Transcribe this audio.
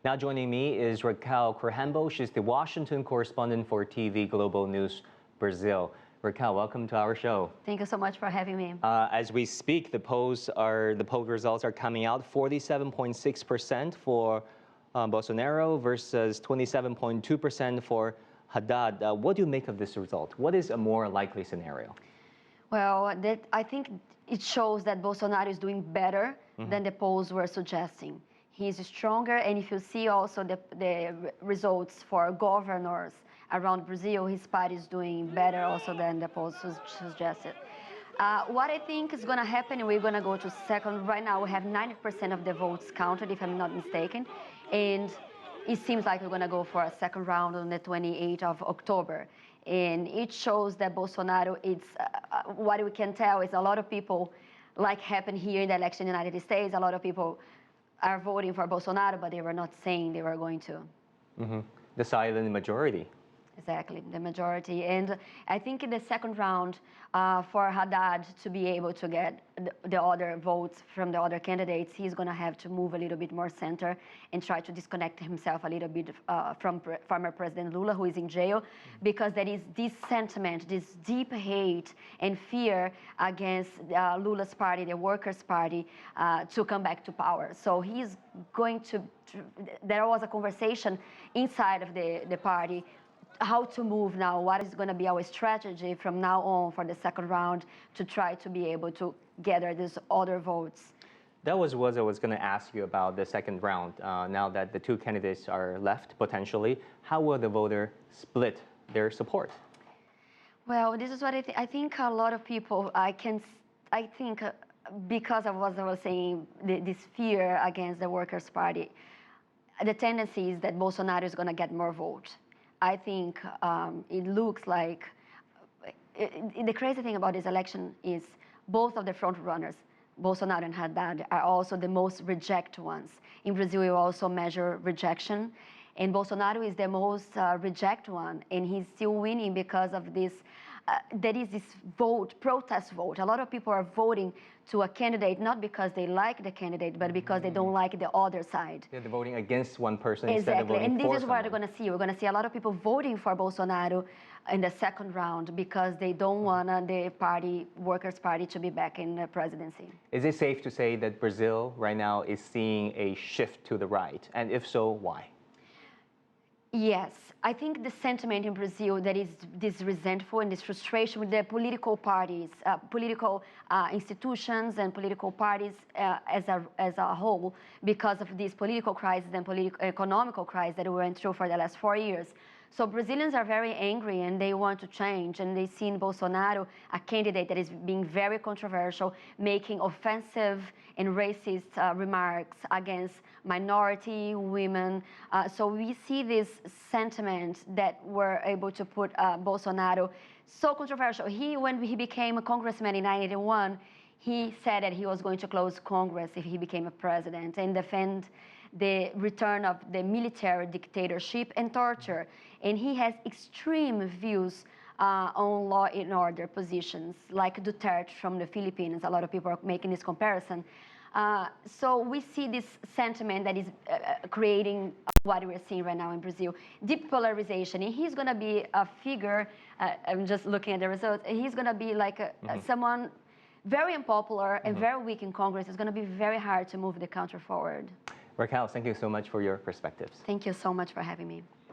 Now joining me is Raquel Krähenbühl. She's the Washington correspondent for TV Global News Brazil. Raquel, welcome to our show. Thank you so much for having me. As we speak, the poll results are coming out. 47.6% for Bolsonaro versus 27.2% for Haddad. What do you make of this result? What is a more likely scenario? Well, I think it shows that Bolsonaro is doing better than the polls were suggesting. He's stronger, and if you see also the results for governors around Brazil, his party is doing better also than the polls suggested. What I think is going to happen, we're going to go to second. Right now, we have 90% of the votes counted, if I'm not mistaken, and it seems like we're going to go for a second round on the 28th of October. And it shows that Bolsonaro, what we can tell is a lot of people, like happened here in the election in the United States, a lot of people are voting for Bolsonaro, but they were not saying they were going to. The silent majority. Exactly, the majority. And I think in the second round, for Haddad to be able to get the other votes from the other candidates, he's going to have to move a little bit more center and try to disconnect himself a little bit from former President Lula, who is in jail, because there is this sentiment, this deep hate and fear against Lula's party, the Workers' Party, to come back to power. So he's going to, there was a conversation inside of the party how to move now, what is going to be our strategy from now on for the second round to try to be able to gather these other votes. That was what I was going to ask you about the second round. Now that the two candidates are left, potentially, how will the voter split their support? Well, this is what I think a lot of people, I think because of what I was saying, this fear against the Workers' Party, the tendency is that Bolsonaro is going to get more votes. I think it looks like, the crazy thing about this election is both of the front runners, Bolsonaro and Haddad, are also the most rejected ones. In Brazil, we also measure rejection, and Bolsonaro is the most rejected one, and he's still winning because of this. There is this vote, protest vote. A lot of people are voting to a candidate not because they like the candidate, but because they don't like the other side. Yeah, they're voting against one person instead of voting for someone. And this is what someone. we're going to see. We're going to see a lot of people voting for Bolsonaro in the second round because they don't want the party, Workers' Party, to be back in the presidency. Is it safe to say that Brazil right now is seeing a shift to the right? And if so, why? Yes, I think the sentiment in Brazil that is this resentful and this frustration with the political parties, political institutions and political parties as a whole, because of this political crisis and economical crisis that we went through for the last 4 years. So Brazilians are very angry and they want to change, and they see in Bolsonaro a candidate that is being very controversial, making offensive and racist remarks against minority, women. So we see this sentiment that we're able to put Bolsonaro so controversial. When he became a congressman in 1981, he said that he was going to close Congress if he became a president and defend the return of the military dictatorship and torture. And he has extreme views on law and order positions, like Duterte from the Philippines. A lot of people are making this comparison. So we see this sentiment that is creating what we're seeing right now in Brazil, deep polarization. And he's going to be a figure, I'm just looking at the results, he's going to be like someone very unpopular and very weak in Congress. It's going to be very hard to move the country forward. Raquel, thank you so much for your perspectives. Thank you so much for having me.